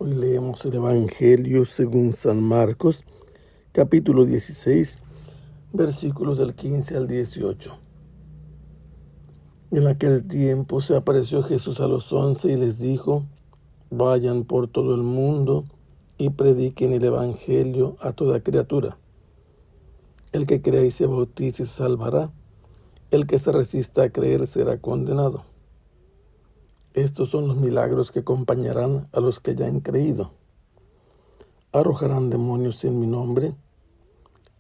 Hoy leemos el Evangelio según San Marcos, capítulo 16, versículos del 15 al 18. En aquel tiempo se apareció Jesús a los 11 y les dijo: vayan por todo el mundo y prediquen el Evangelio a toda criatura. El que crea y se bautice se salvará, el que se resista a creer será condenado. Estos son los milagros que acompañarán a los que ya han creído. Arrojarán demonios en mi nombre,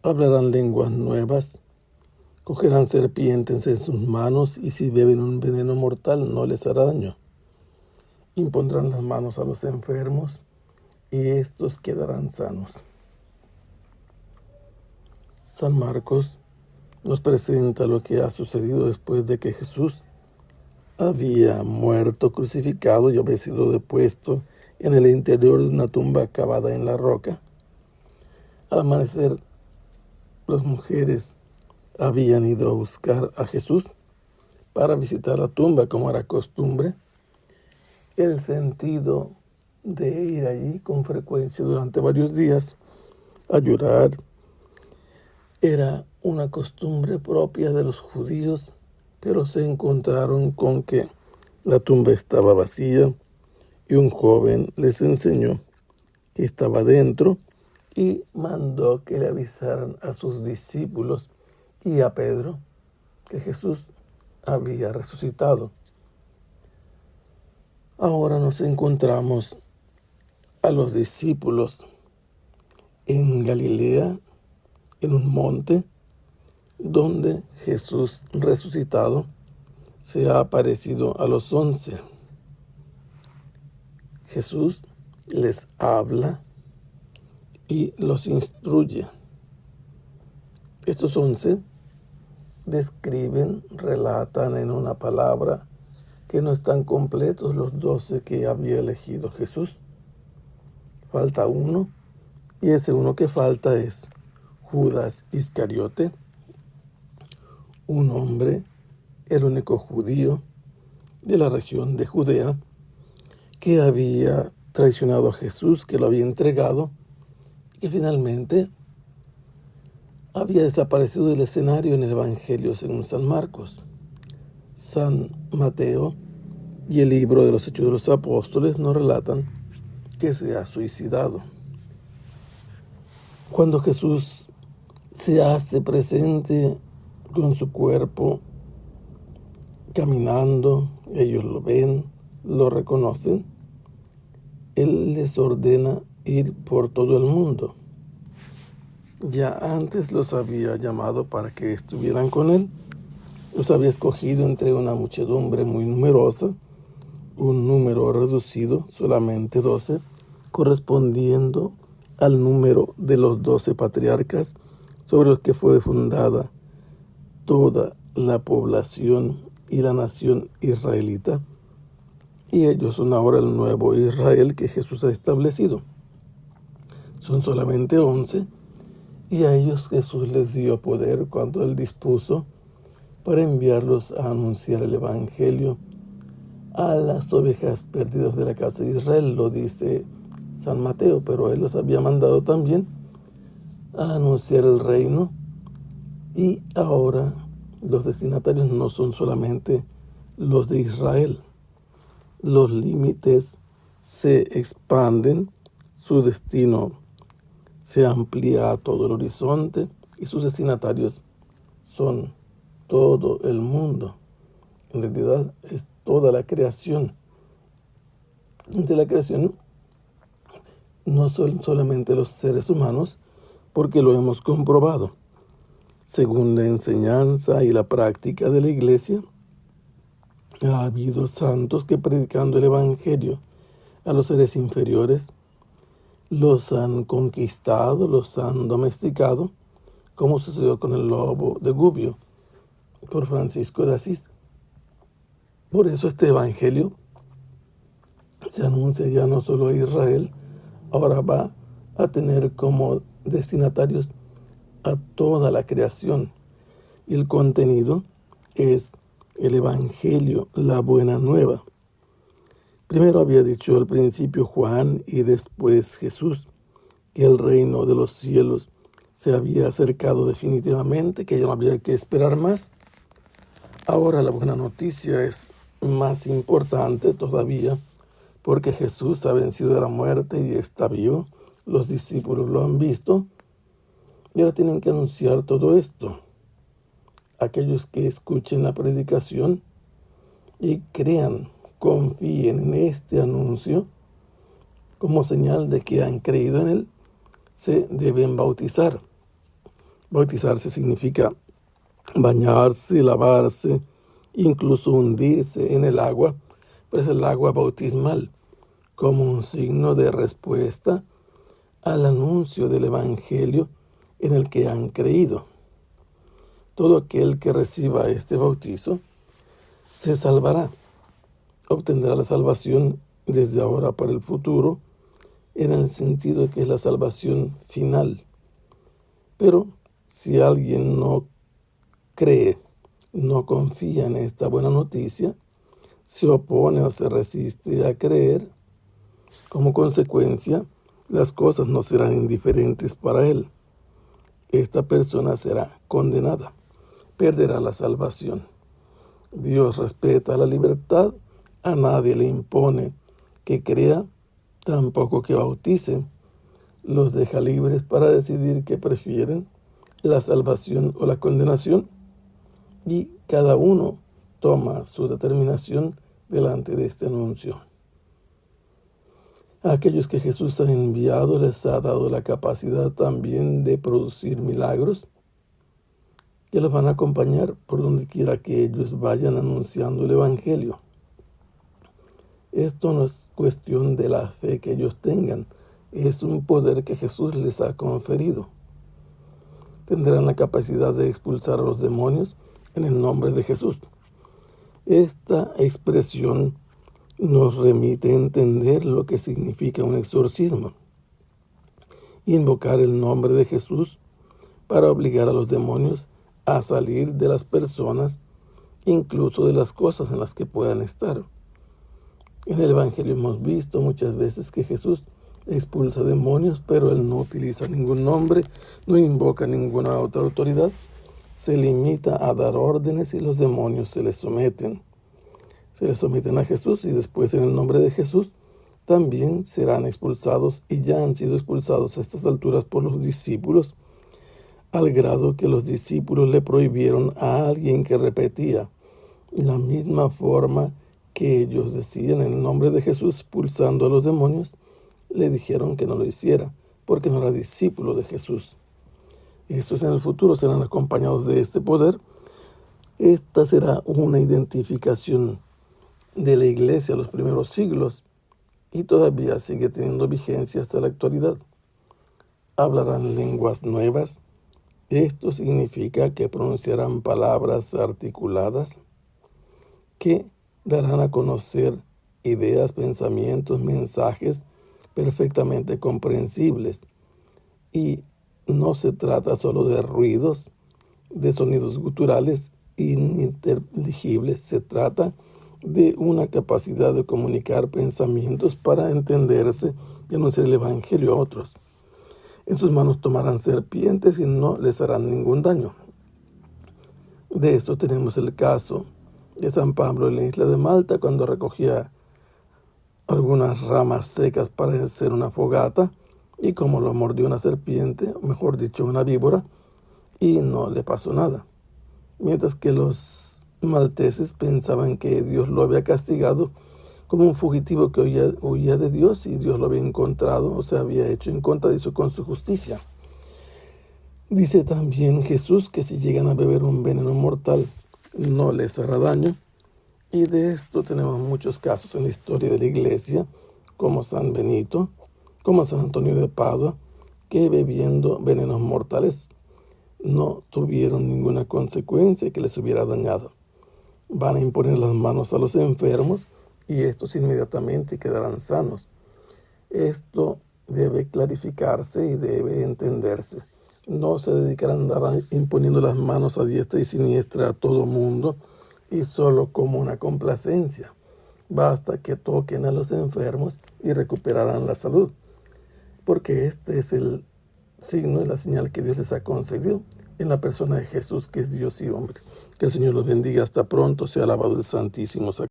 hablarán lenguas nuevas, cogerán serpientes en sus manos y si beben un veneno mortal no les hará daño. Impondrán las manos a los enfermos y estos quedarán sanos. San Marcos nos presenta lo que ha sucedido después de que Jesús había muerto crucificado y había sido depuesto en el interior de una tumba cavada en la roca. Al amanecer, las mujeres habían ido a buscar a Jesús para visitar la tumba como era costumbre. El sentido de ir allí con frecuencia durante varios días a llorar era una costumbre propia de los judíos, pero se encontraron con que la tumba estaba vacía y un joven les enseñó que estaba dentro y mandó que le avisaran a sus discípulos y a Pedro que Jesús había resucitado. Ahora nos encontramos a los discípulos en Galilea, en un monte donde Jesús resucitado se ha aparecido a los 11. Jesús les habla y los instruye. Estos 11 describen, relatan en una palabra que no están completos los 12 que había elegido Jesús. Falta uno, y ese uno que falta es Judas Iscariote, un hombre, el único judío de la región de Judea, que había traicionado a Jesús, que lo había entregado, y que finalmente había desaparecido del escenario en el Evangelio según San Marcos. San Mateo y el libro de los Hechos de los Apóstoles nos relatan que se ha suicidado. Cuando Jesús se hace presente con su cuerpo, caminando, ellos lo ven, lo reconocen, Él les ordena ir por todo el mundo. Ya antes los había llamado para que estuvieran con Él. Los había escogido entre una muchedumbre muy numerosa, un número reducido, solamente 12, correspondiendo al número de los 12 patriarcas sobre los que fue fundada toda la población y la nación israelita. Y ellos son ahora el nuevo Israel que Jesús ha establecido. Son solamente 11 y a ellos Jesús les dio poder cuando Él dispuso para enviarlos a anunciar el Evangelio a las ovejas perdidas de la casa de Israel, lo dice San Mateo, pero Él los había mandado también a anunciar el reino. Y ahora los destinatarios no son solamente los de Israel. Los límites se expanden, su destino se amplía a todo el horizonte y sus destinatarios son todo el mundo. En realidad es toda la creación. De la creación no son solamente los seres humanos, porque lo hemos comprobado. Según la enseñanza y la práctica de la Iglesia, ha habido santos que predicando el Evangelio a los seres inferiores, los han conquistado, los han domesticado, como sucedió con el lobo de Gubbio, por Francisco de Asís. Por eso este Evangelio se anuncia ya no solo a Israel, ahora va a tener como destinatarios a toda la creación. Y el contenido es el Evangelio, la buena nueva. Primero había dicho al principio Juan y después Jesús que el reino de los cielos se había acercado definitivamente, que ya no había que esperar más. Ahora la buena noticia es más importante todavía, porque Jesús ha vencido a la muerte y está vivo. Los discípulos lo han visto y ahora tienen que anunciar todo esto. Aquellos que escuchen la predicación y crean, confíen en este anuncio como señal de que han creído en él, se deben bautizar. Bautizarse significa bañarse, lavarse, incluso hundirse en el agua, pero es el agua bautismal, como un signo de respuesta al anuncio del Evangelio en el que han creído. Todo aquel que reciba este bautizo se salvará, obtendrá la salvación desde ahora para el futuro, en el sentido de que es la salvación final. Pero si alguien no cree, no confía en esta buena noticia, se opone o se resiste a creer, como consecuencia, las cosas no serán indiferentes para él. Esta persona será condenada, perderá la salvación. Dios respeta la libertad, a nadie le impone que crea, tampoco que bautice. Los deja libres para decidir qué prefieren, la salvación o la condenación, y cada uno toma su determinación delante de este anuncio. A aquellos que Jesús ha enviado les ha dado la capacidad también de producir milagros que los van a acompañar por donde quiera que ellos vayan anunciando el Evangelio. Esto no es cuestión de la fe que ellos tengan, es un poder que Jesús les ha conferido. Tendrán la capacidad de expulsar a los demonios en el nombre de Jesús. Esta expresión nos remite a entender lo que significa un exorcismo. Invocar el nombre de Jesús para obligar a los demonios a salir de las personas, incluso de las cosas en las que puedan estar. En el Evangelio hemos visto muchas veces que Jesús expulsa demonios, pero él no utiliza ningún nombre, no invoca ninguna otra autoridad, se limita a dar órdenes y los demonios se les someten. Se les someten a Jesús y después en el nombre de Jesús también serán expulsados y ya han sido expulsados a estas alturas por los discípulos, al grado que los discípulos le prohibieron a alguien que repetía la misma forma que ellos decían en el nombre de Jesús, expulsando a los demonios, le dijeron que no lo hiciera, porque no era discípulo de Jesús. Estos en el futuro serán acompañados de este poder. Esta será una identificación de la iglesia en los primeros siglos y todavía sigue teniendo vigencia hasta la actualidad. Hablarán lenguas nuevas. Esto significa que pronunciarán palabras articuladas que darán a conocer ideas, pensamientos, mensajes perfectamente comprensibles. Y no se trata solo de ruidos, de sonidos guturales ininteligibles, se trata de una capacidad de comunicar pensamientos para entenderse y anunciar el Evangelio a otros. En sus manos tomarán serpientes y no les harán ningún daño. De esto tenemos el caso de San Pablo en la isla de Malta, cuando recogía algunas ramas secas para hacer una fogata, y como lo mordió una serpiente, o mejor dicho, una víbora, y no le pasó nada. Mientras que los malteses pensaban que Dios lo había castigado como un fugitivo que huía de Dios, y Dios lo había encontrado, o sea, había hecho en contra de eso con su justicia. Dice también Jesús que si llegan a beber un veneno mortal, no les hará daño. Y de esto tenemos muchos casos en la historia de la iglesia, como San Benito, como San Antonio de Padua, que bebiendo venenos mortales no tuvieron ninguna consecuencia que les hubiera dañado. Van a imponer las manos a los enfermos y estos inmediatamente quedarán sanos. Esto debe clarificarse y debe entenderse. No se dedicarán a andar imponiendo las manos a diestra y siniestra a todo mundo y solo como una complacencia. Basta que toquen a los enfermos y recuperarán la salud, porque este es el signo y la señal que Dios les ha concedido en la persona de Jesús, que es Dios y hombre. Que el Señor los bendiga. Hasta pronto. Sea alabado el Santísimo Sacramento.